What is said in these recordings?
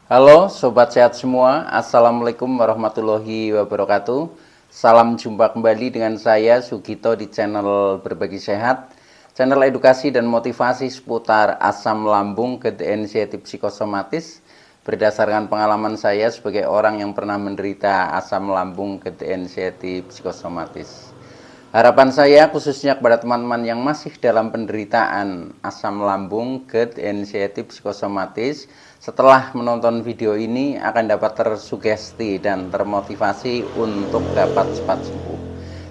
Halo Sobat Sehat semua, Assalamualaikum warahmatullahi wabarakatuh. Salam jumpa kembali dengan saya Sugito di channel Berbagi Sehat, channel edukasi dan motivasi seputar asam lambung, anxiety psikosomatis. Berdasarkan pengalaman saya sebagai orang yang pernah menderita asam lambung, anxiety psikosomatis. Harapan saya khususnya kepada teman-teman yang masih dalam penderitaan asam lambung, anxiety psikosomatis, setelah menonton video ini akan dapat tersugesti dan termotivasi untuk dapat cepat sembuh.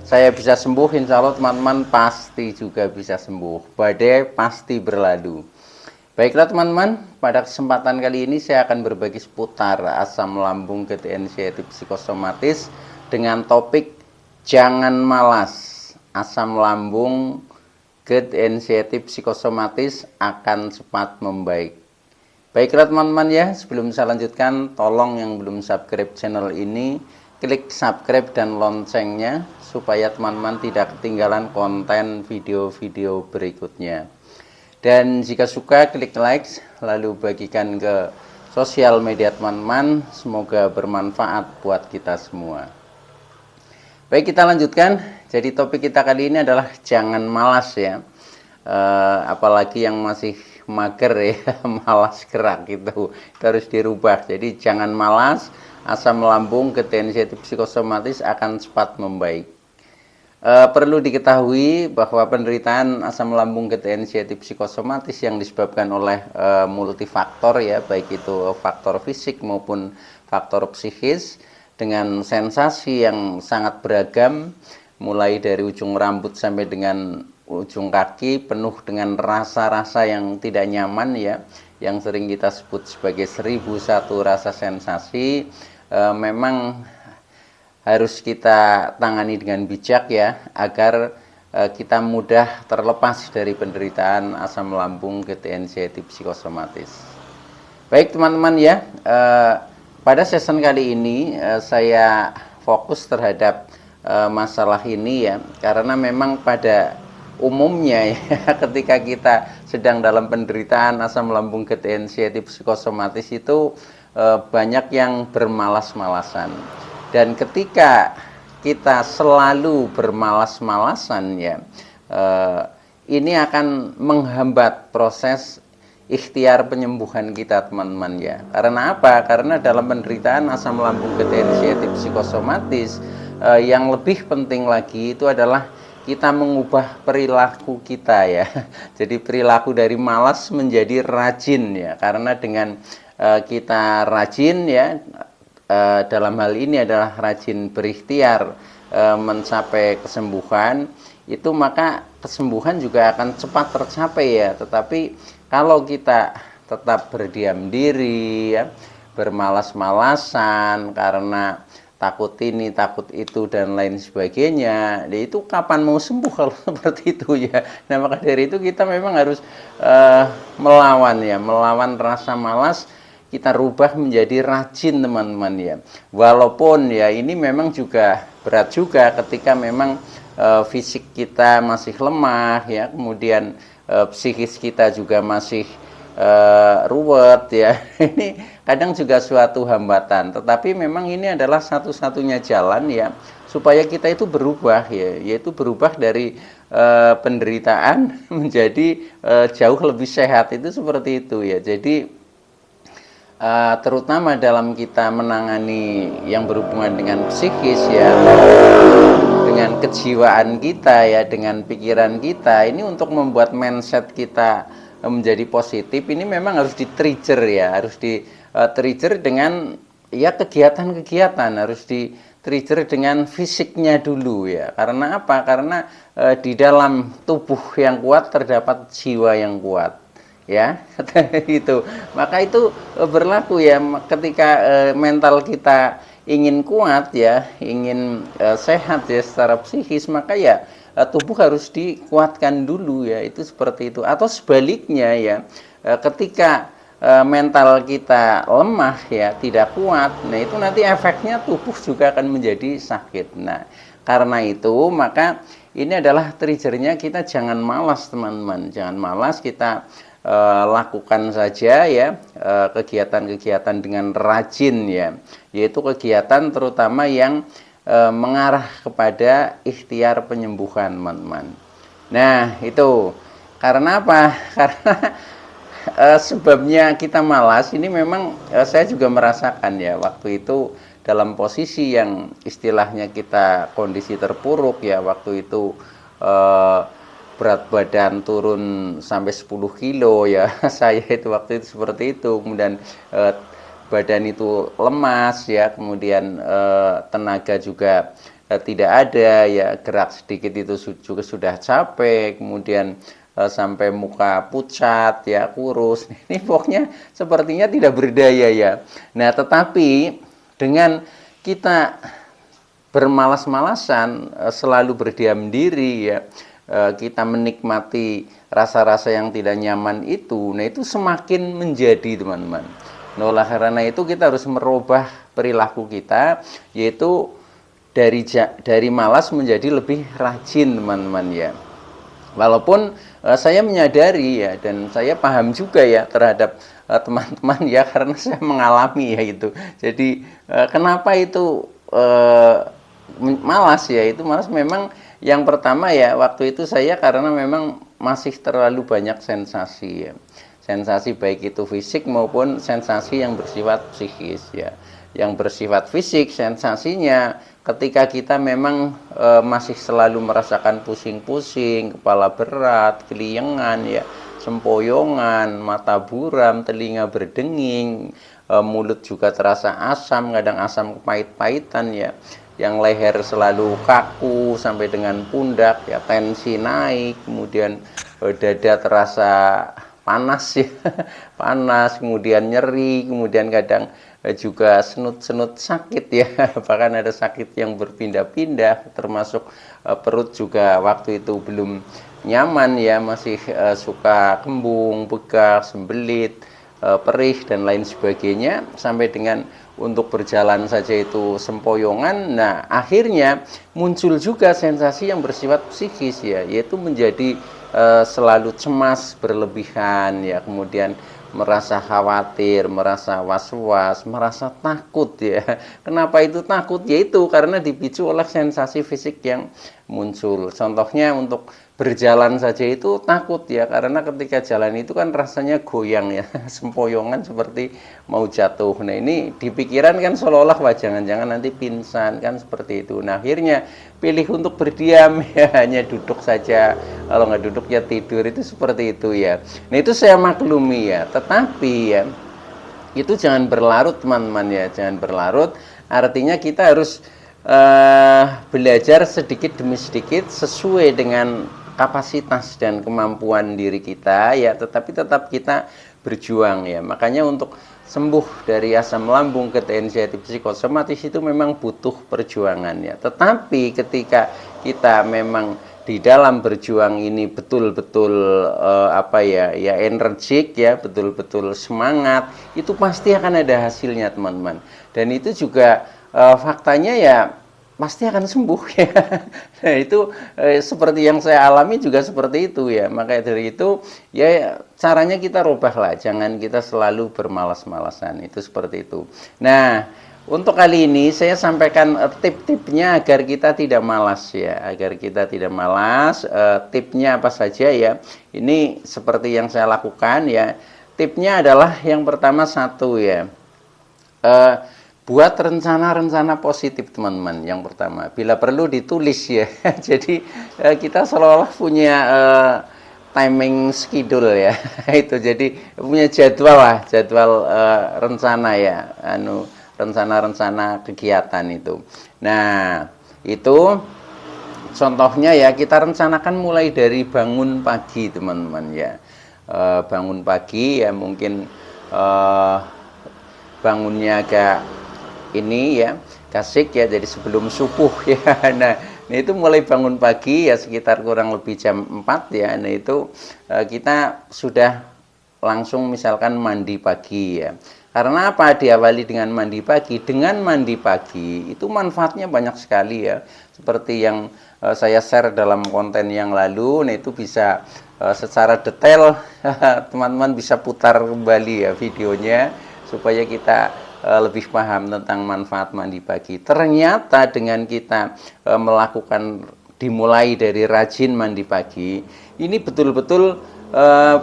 Saya bisa sembuh, insya Allah teman-teman pasti juga bisa sembuh. Badai pasti berlalu. Baiklah teman-teman, pada kesempatan kali ini saya akan berbagi seputar asam lambung, anxiety psikosomatis dengan topik jangan malas. Asam lambung, anxiety psikosomatis akan cepat membaik. Baiklah teman-teman ya, sebelum saya lanjutkan, tolong yang belum subscribe channel ini, klik subscribe dan loncengnya, supaya teman-teman tidak ketinggalan konten video-video berikutnya. Dan jika suka, klik like, lalu bagikan ke sosial media teman-teman, semoga bermanfaat buat kita semua. Baik, kita lanjutkan. Jadi topik kita kali ini adalah jangan malas ya. Apalagi yang masih mager ya, malas gerak gitu. Itu harus dirubah. Jadi jangan malas, asam lambung, anxiety psikosomatis akan cepat membaik. Perlu diketahui bahwa penderitaan asam lambung, anxiety psikosomatis yang disebabkan oleh multifaktor ya, baik itu faktor fisik maupun faktor psikis, dengan sensasi yang sangat beragam, mulai dari ujung rambut sampai dengan ujung kaki, penuh dengan rasa-rasa yang tidak nyaman ya, yang sering kita sebut sebagai 1001 rasa sensasi. Memang harus kita tangani dengan bijak ya, agar kita mudah terlepas dari penderitaan asam lambung, anxiety psikosomatis. Baik teman-teman ya, pada season kali ini saya fokus terhadap masalah ini ya, karena memang pada umumnya ya, ketika kita sedang dalam penderitaan asam lambung, anxiety psikosomatis itu banyak yang bermalas-malasan. Dan ketika kita selalu bermalas-malasan ya, ini akan menghambat proses ikhtiar penyembuhan kita teman-teman ya. Karena apa? Karena dalam penderitaan asam lambung, anxiety psikosomatis, yang lebih penting lagi itu adalah kita mengubah perilaku kita ya. Jadi perilaku dari malas menjadi rajin ya. Karena dengan kita rajin ya, dalam hal ini adalah rajin berikhtiar mencapai kesembuhan, itu maka kesembuhan juga akan cepat tercapai ya. Tetapi kalau kita tetap berdiam diri ya, bermalas-malasan karena takut ini, takut itu dan lain sebagainya, itu kapan mau sembuh kalau seperti itu ya. Nah, maka dari itu kita memang harus melawan ya, melawan rasa malas, kita rubah menjadi rajin teman-teman ya. Walaupun ya ini memang juga berat juga ketika memang fisik kita masih lemah ya, kemudian psikis kita juga masih ruwet ya. Ini kadang juga suatu hambatan, tetapi memang ini adalah satu-satunya jalan ya supaya kita itu berubah ya, yaitu berubah dari penderitaan menjadi jauh lebih sehat, itu seperti itu ya. Jadi terutama dalam kita menangani yang berhubungan dengan psikis ya, dengan kejiwaan kita ya, dengan pikiran kita, ini untuk membuat mindset kita menjadi positif, ini memang harus di-trigger ya, harus di-trigger dengan ya kegiatan-kegiatan, harus di-trigger dengan fisiknya dulu ya. Karena apa? Karena di dalam tubuh yang kuat terdapat jiwa yang kuat ya. Itu maka itu berlaku ya, ketika mental kita ingin kuat ya, ingin sehat ya secara psikis, maka ya tubuh harus dikuatkan dulu ya, itu seperti itu. Atau sebaliknya ya, ketika mental kita lemah ya, tidak kuat, nah itu nanti efeknya tubuh juga akan menjadi sakit. Nah, karena itu maka ini adalah triggernya, kita jangan malas teman-teman, jangan malas, kita lakukan saja ya kegiatan-kegiatan dengan rajin ya, yaitu kegiatan terutama yang mengarah kepada ikhtiar penyembuhan, teman-teman. Nah, itu karena apa? Karena sebabnya kita malas ini memang saya juga merasakan ya, waktu itu dalam posisi yang istilahnya kita kondisi terpuruk ya, waktu itu eh, berat badan turun sampai 10 kilo ya saya itu waktu itu seperti itu, kemudian badan itu lemas ya, kemudian tenaga juga tidak ada ya, gerak sedikit itu juga sudah capek, kemudian sampai muka pucat ya, kurus. Ini pokoknya sepertinya tidak berdaya ya. Nah, tetapi dengan kita bermalas-malasan, selalu berdiam diri ya, kita menikmati rasa-rasa yang tidak nyaman itu, nah itu semakin menjadi, teman-teman. Nah, oleh karena itu kita harus merubah perilaku kita, yaitu dari malas menjadi lebih rajin, teman-teman ya. Walaupun saya menyadari ya, dan saya paham juga ya terhadap teman-teman ya, karena saya mengalami ya itu. Jadi kenapa itu malas ya, itu malas memang yang pertama ya, waktu itu saya karena memang masih terlalu banyak sensasi ya. Sensasi baik itu fisik maupun sensasi yang bersifat psikis ya. Yang bersifat fisik, sensasinya ketika kita memang masih selalu merasakan pusing-pusing, kepala berat, keliengan ya, sempoyongan, mata buram, telinga berdenging, mulut juga terasa asam, kadang asam kepahit-pahitan ya, yang leher selalu kaku sampai dengan pundak ya, tensi naik, kemudian dada terasa panas ya panas, kemudian nyeri, kemudian kadang juga senut-senut sakit ya bahkan ada sakit yang berpindah-pindah, termasuk perut juga waktu itu belum nyaman ya, masih suka kembung, bekas, sembelit, perih dan lain sebagainya, sampai dengan untuk berjalan saja itu sempoyongan. Nah, akhirnya muncul juga sensasi yang bersifat psikis ya, yaitu menjadi selalu cemas berlebihan ya, kemudian merasa khawatir, merasa was-was, merasa takut ya. Kenapa itu takut? Yaitu karena dipicu oleh sensasi fisik yang muncul. Contohnya untuk berjalan saja itu takut ya, karena ketika jalan itu kan rasanya goyang ya, sempoyongan seperti mau jatuh. Nah, ini di pikiran kan seolah-olah wah jangan-jangan nanti pingsan kan, seperti itu. Nah, akhirnya pilih untuk berdiam ya, hanya duduk saja, kalau nggak duduk ya tidur, itu seperti itu ya. Nah, itu saya maklumi ya, tetapi ya itu jangan berlarut, teman-teman ya, jangan berlarut. Artinya kita harus belajar sedikit demi sedikit sesuai dengan kapasitas dan kemampuan diri kita ya, tetapi tetap kita berjuang ya. Makanya untuk sembuh dari asam lambung, gejala anxiety psikosomatis itu memang butuh perjuangan ya. Tetapi ketika kita memang di dalam berjuang ini betul-betul energik ya, betul-betul semangat, itu pasti akan ada hasilnya, teman-teman. Dan itu juga faktanya ya pasti akan sembuh ya. Nah, itu seperti yang saya alami juga seperti itu ya. Makanya dari itu ya caranya kita rubahlah, jangan kita selalu bermalas-malasan, itu seperti itu. Nah, untuk kali ini saya sampaikan tip-tipnya agar kita tidak malas ya, agar kita tidak malas. Tipnya apa saja ya? Ini seperti yang saya lakukan ya. Tipnya adalah yang pertama, satu ya, buat rencana-rencana positif, teman-teman. Yang pertama, bila perlu ditulis ya. Jadi kita seolah-olah punya timing schedule ya. Itu jadi punya jadwal lah, jadwal rencana ya, rencana-rencana kegiatan itu. Nah, itu contohnya ya, kita rencanakan mulai dari bangun pagi, teman-teman ya. Bangun pagi ya, mungkin bangunnya agak ini ya, kasik ya, jadi sebelum subuh ya. Nah, itu mulai bangun pagi ya sekitar kurang lebih jam 4 ya. Nah, itu kita sudah langsung misalkan mandi pagi ya. Karena apa diawali dengan mandi pagi? Dengan mandi pagi itu manfaatnya banyak sekali ya. Seperti yang saya share dalam konten yang lalu, nah itu bisa secara detail, teman-teman bisa putar kembali ya videonya supaya kita lebih paham tentang manfaat mandi pagi. Ternyata dengan kita melakukan dimulai dari rajin mandi pagi, ini betul-betul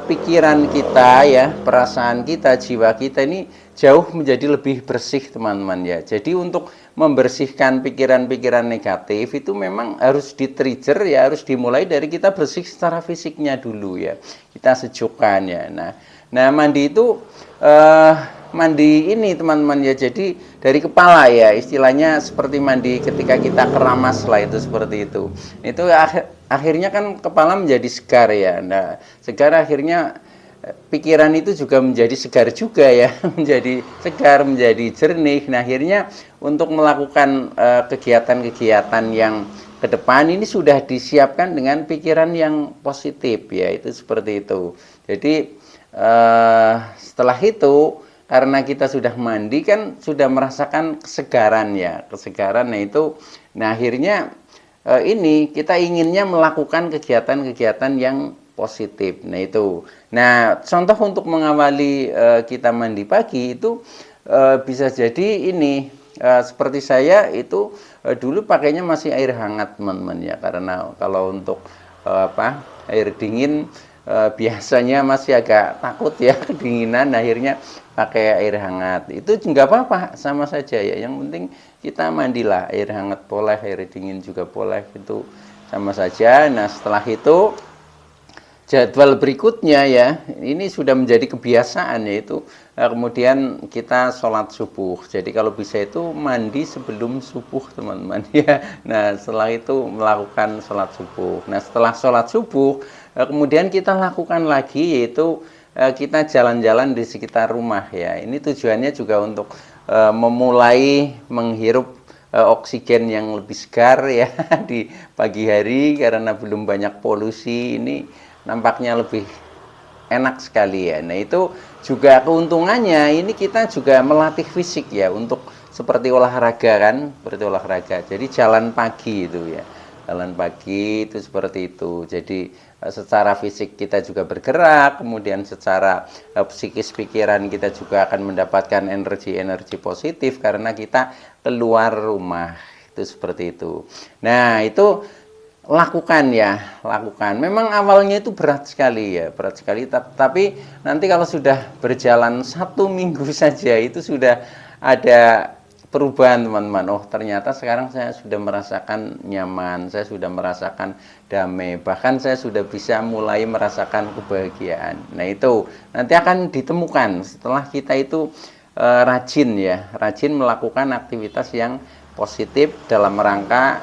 pikiran kita ya, perasaan kita, jiwa kita ini jauh menjadi lebih bersih teman-teman ya. Jadi untuk membersihkan pikiran-pikiran negatif itu memang harus di-trigger ya, harus dimulai dari kita bersih secara fisiknya dulu ya. Kita sejukkan ya. Nah mandi itu mandi ini teman-teman ya, jadi dari kepala ya, istilahnya seperti mandi ketika kita keramas lah, itu seperti itu akhirnya kan kepala menjadi segar ya. Nah segar akhirnya pikiran itu juga menjadi segar juga ya, menjadi segar, menjadi jernih. Nah akhirnya untuk melakukan kegiatan-kegiatan yang ke depan ini sudah disiapkan dengan pikiran yang positif ya, itu seperti itu. Jadi setelah itu karena kita sudah mandi kan sudah merasakan kesegaran ya, kesegaran. Nah akhirnya ini kita inginnya melakukan kegiatan-kegiatan yang positif. Nah contoh untuk mengawali kita mandi pagi itu bisa jadi ini seperti saya itu dulu pakainya masih air hangat teman-teman ya, karena kalau untuk air dingin biasanya masih agak takut ya kedinginan, akhirnya pakai air hangat. Itu nggak apa-apa, sama saja ya, yang penting kita mandilah, air hangat boleh, air dingin juga boleh, itu sama saja. Nah setelah itu jadwal berikutnya ya, ini sudah menjadi kebiasaan, yaitu kemudian kita sholat subuh. Jadi kalau bisa itu mandi sebelum subuh teman-teman ya. Nah setelah itu melakukan sholat subuh. Nah setelah sholat subuh kemudian kita lakukan lagi, yaitu kita jalan-jalan di sekitar rumah ya. Ini tujuannya juga untuk memulai menghirup oksigen yang lebih segar ya di pagi hari, karena belum banyak polusi, ini nampaknya lebih enak sekali ya. Nah itu juga keuntungannya, ini kita juga melatih fisik ya, untuk seperti olahraga kan, seperti olahraga. Jadi jalan pagi itu ya, jalan pagi itu seperti itu. Jadi secara fisik kita juga bergerak, kemudian secara psikis pikiran kita juga akan mendapatkan energi-energi positif karena kita keluar rumah, itu seperti itu. Nah itu lakukan ya, lakukan. Memang awalnya itu berat sekali ya, berat sekali, tapi nanti kalau sudah berjalan 1 minggu saja itu sudah ada perubahan teman-teman. Oh ternyata sekarang saya sudah merasakan nyaman, saya sudah merasakan damai, bahkan saya sudah bisa mulai merasakan kebahagiaan. Nah itu nanti akan ditemukan setelah kita itu rajin ya, rajin melakukan aktivitas yang positif dalam rangka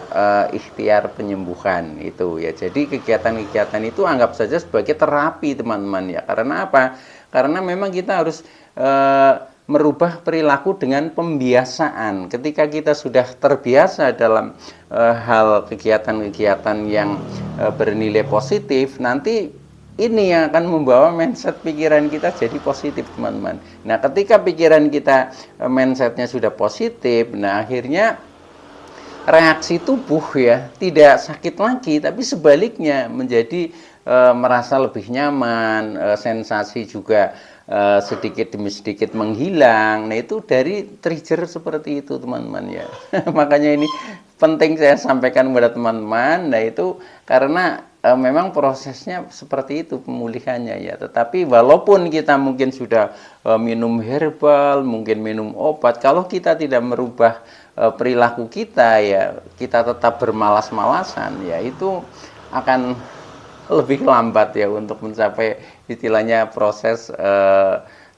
ikhtiar penyembuhan itu ya. Jadi kegiatan-kegiatan itu anggap saja sebagai terapi teman-teman ya. Karena apa? Karena memang kita harus merubah perilaku dengan pembiasaan. Ketika kita sudah terbiasa dalam hal kegiatan-kegiatan yang bernilai positif, nanti ini yang akan membawa mindset pikiran kita jadi positif teman-teman. Nah ketika pikiran kita mindsetnya sudah positif, nah akhirnya reaksi tubuh ya tidak sakit lagi, tapi sebaliknya menjadi merasa lebih nyaman, sensasi juga sedikit demi sedikit menghilang. Nah itu dari trigger seperti itu teman-teman ya. Makanya ini penting saya sampaikan kepada teman-teman. Nah itu karena memang prosesnya seperti itu pemulihannya ya. Tetapi walaupun kita mungkin sudah minum herbal, mungkin minum obat, kalau kita tidak merubah perilaku kita ya, kita tetap bermalas-malasan ya, itu akan lebih lambat ya untuk mencapai istilahnya proses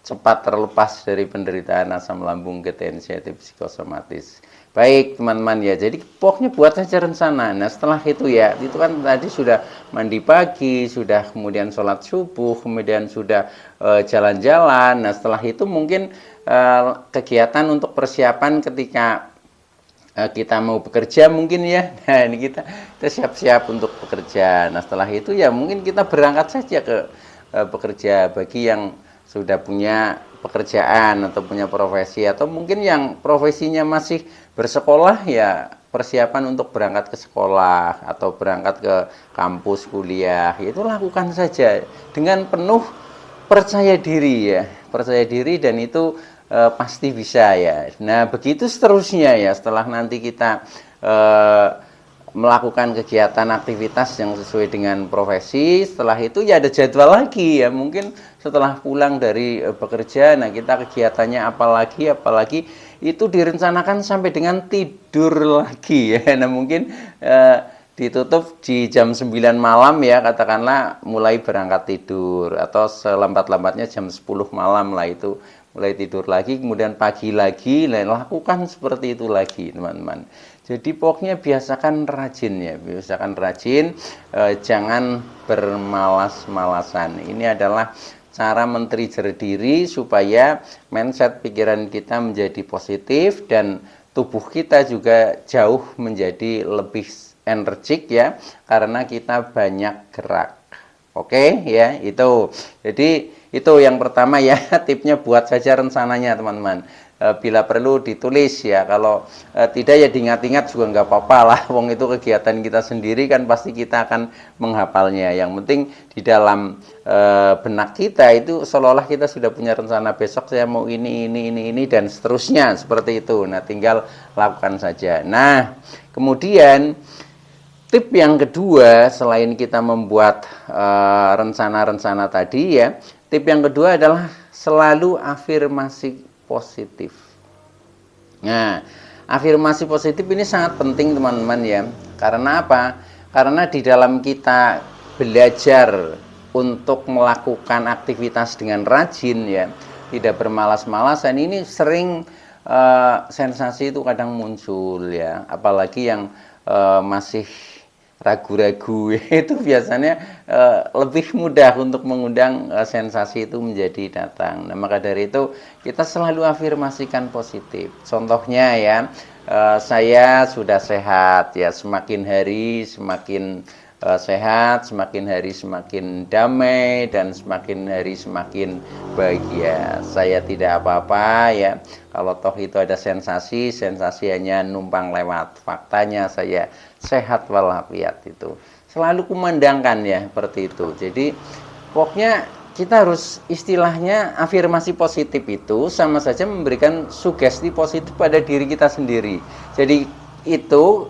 cepat terlepas dari penderitaan asam lambung GTNC atau psikosomatis. Baik teman-teman ya, jadi pokoknya buat saja rencana. Nah setelah itu ya, itu kan tadi sudah mandi pagi, sudah kemudian sholat subuh, kemudian sudah jalan-jalan. Nah setelah itu mungkin kegiatan untuk persiapan ketika kita mau bekerja mungkin ya. Nah ini kita siap-siap untuk bekerja. Nah setelah itu ya mungkin kita berangkat saja ke bekerja. Bagi yang sudah punya pekerjaan atau punya profesi, atau mungkin yang profesinya masih bersekolah ya, persiapan untuk berangkat ke sekolah atau berangkat ke kampus kuliah, itu lakukan saja dengan penuh percaya diri ya, percaya diri, dan itu pasti bisa ya. Nah begitu seterusnya ya, setelah nanti kita melakukan kegiatan aktivitas yang sesuai dengan profesi, setelah itu ya ada jadwal lagi ya, mungkin setelah pulang dari bekerja, nah kita kegiatannya apalagi itu direncanakan sampai dengan tidur lagi ya. Nah mungkin ditutup di jam 9 malam ya, katakanlah mulai berangkat tidur, atau selambat-lambatnya jam 10 malam lah itu mulai tidur lagi, kemudian pagi lagi, lakukan seperti itu lagi teman-teman. Jadi pokoknya biasakan rajin ya, biasakan rajin, jangan bermalas-malasan. Ini adalah cara men-trigger diri supaya mindset pikiran kita menjadi positif dan tubuh kita juga jauh menjadi lebih energik ya, karena kita banyak gerak. Oke ya, itu. Jadi itu yang pertama ya, tipsnya buat saja rencananya teman-teman. Bila perlu ditulis ya, kalau tidak ya diingat-ingat juga nggak apa-apa lah, wong itu kegiatan kita sendiri kan pasti kita akan menghafalnya. Yang penting di dalam benak kita itu seolah-olah kita sudah punya rencana, besok saya mau ini dan seterusnya seperti itu. Nah tinggal lakukan saja. Nah kemudian tip yang kedua, selain kita membuat rencana-rencana tadi ya, tip yang kedua adalah selalu afirmasi positif. Nah, afirmasi positif ini sangat penting teman-teman ya. Karena apa? Karena di dalam kita belajar untuk melakukan aktivitas dengan rajin ya, tidak bermalas-malasan, ini sering sensasi itu kadang muncul ya. Apalagi yang masih ragu-ragu itu biasanya lebih mudah untuk mengundang sensasi itu menjadi datang. Nah maka dari itu kita selalu afirmasikan positif. Contohnya ya, saya sudah sehat ya, semakin hari semakin sehat, semakin hari semakin damai, dan semakin hari semakin bahagia. Saya tidak apa-apa ya, kalau toh itu ada sensasi hanya numpang lewat. Faktanya saya sehat walafiat. Itu selalu kumandangkan ya seperti itu. Jadi pokoknya kita harus, istilahnya afirmasi positif itu sama saja memberikan sugesti positif pada diri kita sendiri. Jadi itu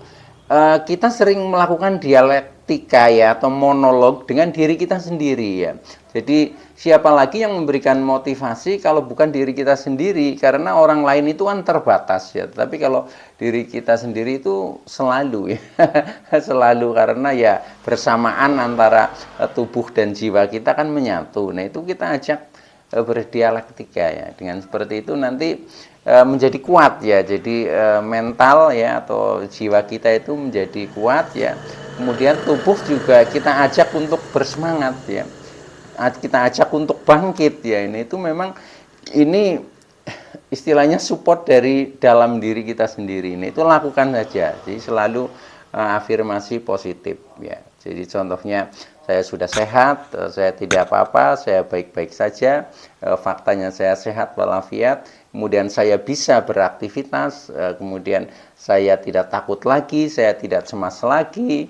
kita sering melakukan dialektika ya, atau monolog dengan diri kita sendiri ya. Jadi siapa lagi yang memberikan motivasi kalau bukan diri kita sendiri, karena orang lain itu kan terbatas ya. Tapi kalau diri kita sendiri itu selalu ya, selalu, karena ya bersamaan antara tubuh dan jiwa kita kan menyatu. Nah itu kita ajak berdialektika ya. Dengan seperti itu nanti menjadi kuat ya. Jadi mental ya atau jiwa kita itu menjadi kuat ya. Kemudian tubuh juga kita ajak untuk bersemangat ya. Kita ajak untuk bangkit ya. Ini itu memang ini istilahnya support dari dalam diri kita sendiri. Ini itu lakukan saja. Jadi selalu afirmasi positif ya. Jadi contohnya, saya sudah sehat, saya tidak apa-apa, saya baik-baik saja, faktanya saya sehat walafiat, kemudian saya bisa beraktivitas, kemudian saya tidak takut lagi, saya tidak cemas lagi,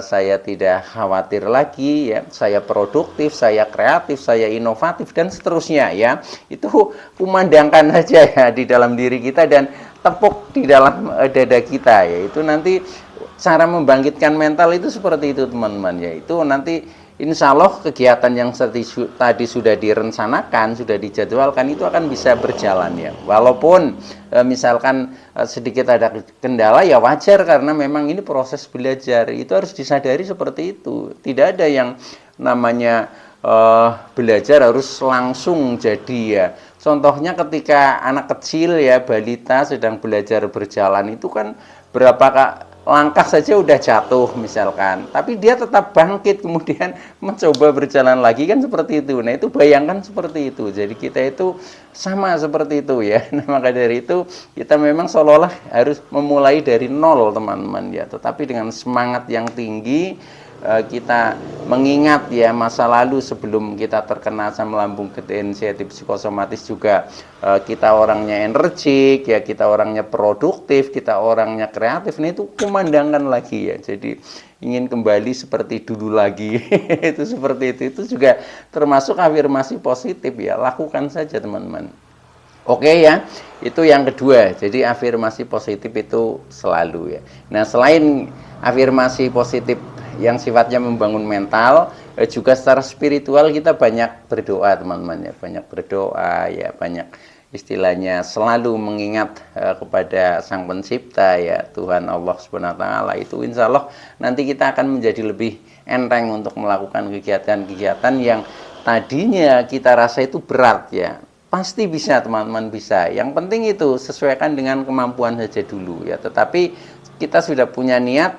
saya tidak khawatir lagi ya, saya produktif, saya kreatif, saya inovatif, dan seterusnya ya. Itu kumandangkan saja ya di dalam diri kita dan tepuk di dalam dada kita ya. Itu nanti cara membangkitkan mental itu seperti itu teman-teman ya. Itu nanti insya Allah kegiatan yang tadi sudah direncanakan, sudah dijadwalkan, itu akan bisa berjalan ya. Walaupun misalkan sedikit ada kendala ya wajar, karena memang ini proses belajar. Itu harus disadari seperti itu. Tidak ada yang namanya belajar harus langsung jadi ya. Contohnya ketika anak kecil ya, balita sedang belajar berjalan, itu kan berapa langkah saja udah jatuh misalkan, tapi dia tetap bangkit kemudian mencoba berjalan lagi, kan seperti itu. Nah itu bayangkan seperti itu. Jadi kita itu sama seperti itu ya. Nah maka dari itu kita memang seolah-olah harus memulai dari nol teman-teman ya, tetapi dengan semangat yang tinggi, kita mengingat ya masa lalu sebelum kita terkena asam lambung degeneratif psikosomatis juga, kita orangnya energik ya, kita orangnya produktif, kita orangnya kreatif. Nah itu kumandangkan lagi ya, jadi ingin kembali seperti dulu lagi. Itu seperti itu juga termasuk afirmasi positif ya, lakukan saja teman-teman. Oke ya, itu yang kedua. Jadi afirmasi positif itu selalu ya. Nah selain afirmasi positif yang sifatnya membangun mental, juga secara spiritual kita banyak berdoa teman-teman ya, banyak berdoa ya, banyak istilahnya selalu mengingat kepada Sang Pencipta ya, Tuhan Allah Subhanahu wa taala. Itu insya Allah nanti kita akan menjadi lebih enteng untuk melakukan kegiatan-kegiatan yang tadinya kita rasa itu berat ya. Pasti bisa teman-teman, bisa. Yang penting itu sesuaikan dengan kemampuan saja dulu ya. Tetapi kita sudah punya niat,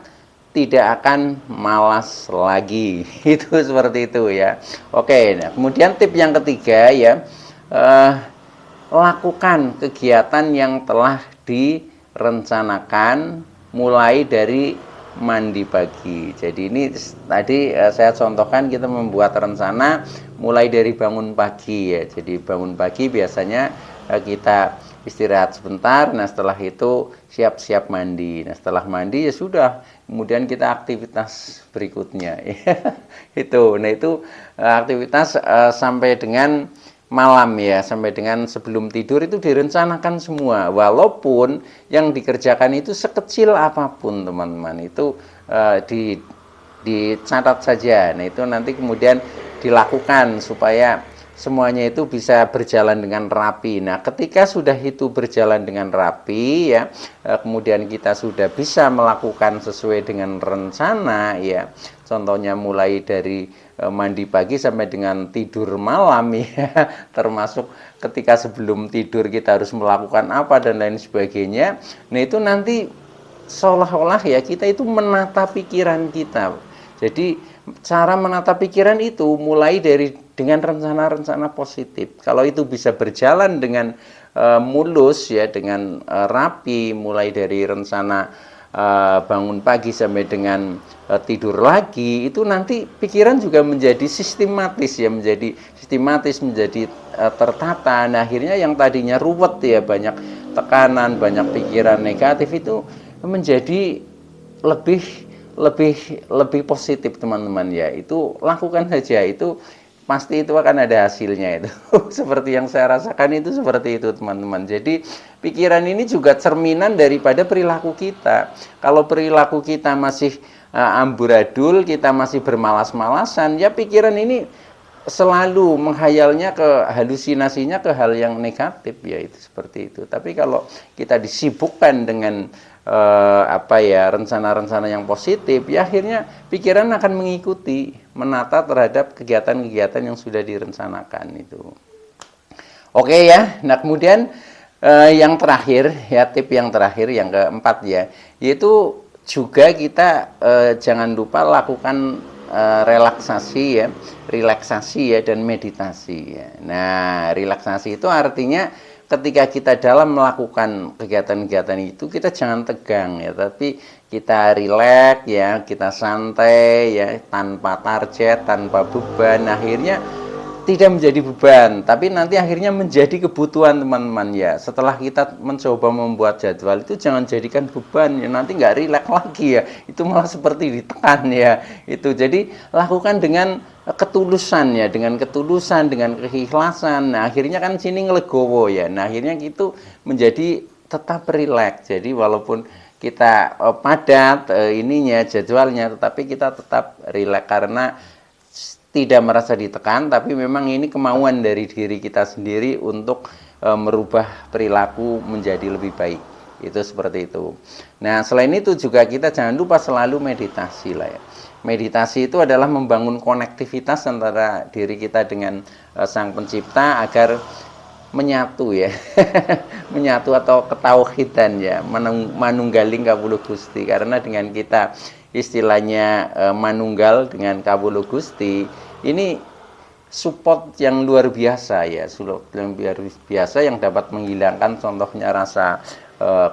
tidak akan malas lagi. Itu seperti itu ya. Oke, nah kemudian tip yang ketiga ya, lakukan kegiatan yang telah direncanakan mulai dari mandi pagi. Jadi ini tadi saya contohkan, kita membuat rencana mulai dari bangun pagi ya. Jadi bangun pagi biasanya kita istirahat sebentar, nah setelah itu siap-siap mandi. Nah setelah mandi ya sudah, kemudian kita aktivitas berikutnya. Itu, nah itu aktivitas sampai dengan malam ya, sampai dengan sebelum tidur itu direncanakan semua, walaupun yang dikerjakan itu sekecil apapun teman-teman, itu dicatat saja. Nah itu nanti kemudian dilakukan supaya semuanya itu bisa berjalan dengan rapi. Nah ketika sudah itu berjalan dengan rapi ya, kemudian kita sudah bisa melakukan sesuai dengan rencana ya, contohnya mulai dari mandi pagi sampai dengan tidur malam ya, termasuk ketika sebelum tidur kita harus melakukan apa dan lain sebagainya. Nah itu nanti seolah-olah ya kita itu menata pikiran kita. Jadi cara menata pikiran itu mulai dengan rencana-rencana positif. Kalau itu bisa berjalan dengan mulus ya, dengan rapi, mulai dari rencana bangun pagi sampai dengan tidur lagi, itu nanti pikiran juga menjadi sistematis ya, menjadi tertata. Nah akhirnya yang tadinya ruwet ya, banyak tekanan, banyak pikiran negatif, itu menjadi lebih positif teman-teman ya. Itu lakukan saja, itu pasti itu akan ada hasilnya itu. Seperti yang saya rasakan itu seperti itu teman-teman. Jadi pikiran ini juga cerminan daripada perilaku kita. Kalau perilaku kita masih amburadul, kita masih bermalas-malasan, ya pikiran ini selalu menghayalnya halusinasinya ke hal yang negatif ya, itu seperti itu. Tapi kalau kita disibukkan dengan rencana-rencana yang positif, ya akhirnya pikiran akan mengikuti, menata terhadap kegiatan-kegiatan yang sudah direncanakan itu. Oke ya, nah kemudian yang terakhir ya, tip yang terakhir yang keempat ya, yaitu juga kita jangan lupa lakukan relaksasi ya dan meditasi ya. Nah relaksasi itu artinya ketika kita dalam melakukan kegiatan-kegiatan itu, kita jangan tegang ya, tapi kita rileks ya, kita santai ya, tanpa target, tanpa beban. Akhirnya tidak menjadi beban, tapi nanti akhirnya menjadi kebutuhan teman-teman ya. Setelah kita mencoba membuat jadwal itu, jangan jadikan beban ya, nanti nggak rileks lagi ya, itu malah seperti ditekan ya. Itu jadi lakukan dengan ketulusan ya, dengan ketulusan, dengan keikhlasan. Nah akhirnya kan sini ngelegowo ya, nah akhirnya itu menjadi tetap rileks. Jadi walaupun kita padat ininya jadwalnya, tetapi kita tetap rileks karena tidak merasa ditekan, tapi memang ini kemauan dari diri kita sendiri untuk merubah perilaku menjadi lebih baik. Itu seperti itu. Nah selain itu juga kita jangan lupa selalu meditasi lah ya. Meditasi itu adalah membangun konektivitas antara diri kita dengan Sang Pencipta agar menyatu ya. Menyatu atau ketauhidan ya, manunggaling kawula Gusti. Karena dengan kita istilahnya manunggal dengan kawula Gusti, ini support yang luar biasa ya, support yang luar biasa yang dapat menghilangkan contohnya rasa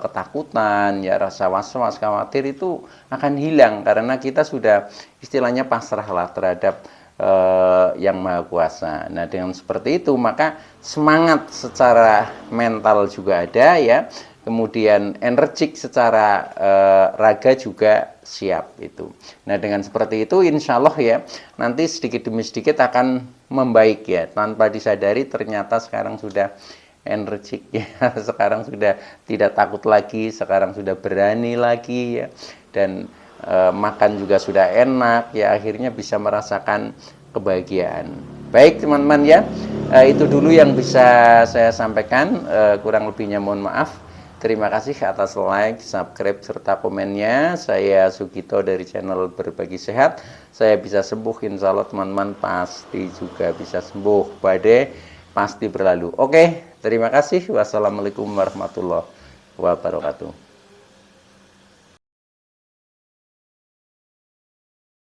ketakutan, ya rasa was-was, khawatir itu akan hilang karena kita sudah istilahnya pasrah lah terhadap yang Maha Kuasa. Nah, dengan seperti itu maka semangat secara mental juga ada ya. Kemudian energik secara raga juga siap itu. Nah, dengan seperti itu insya Allah ya nanti sedikit demi sedikit akan membaik ya, tanpa disadari ternyata sekarang sudah energik ya, sekarang sudah tidak takut lagi, sekarang sudah berani lagi ya, dan makan juga sudah enak ya, akhirnya bisa merasakan kebahagiaan. Baik teman-teman ya, itu dulu yang bisa saya sampaikan, kurang lebihnya mohon maaf. Terima kasih atas like, subscribe, serta komennya. Saya Sugito dari channel Berbagi Sehat. Saya bisa sembuh, insya Allah teman-teman pasti juga bisa sembuh. Badai pasti berlalu. Oke, terima kasih. Wassalamualaikum warahmatullahi wabarakatuh.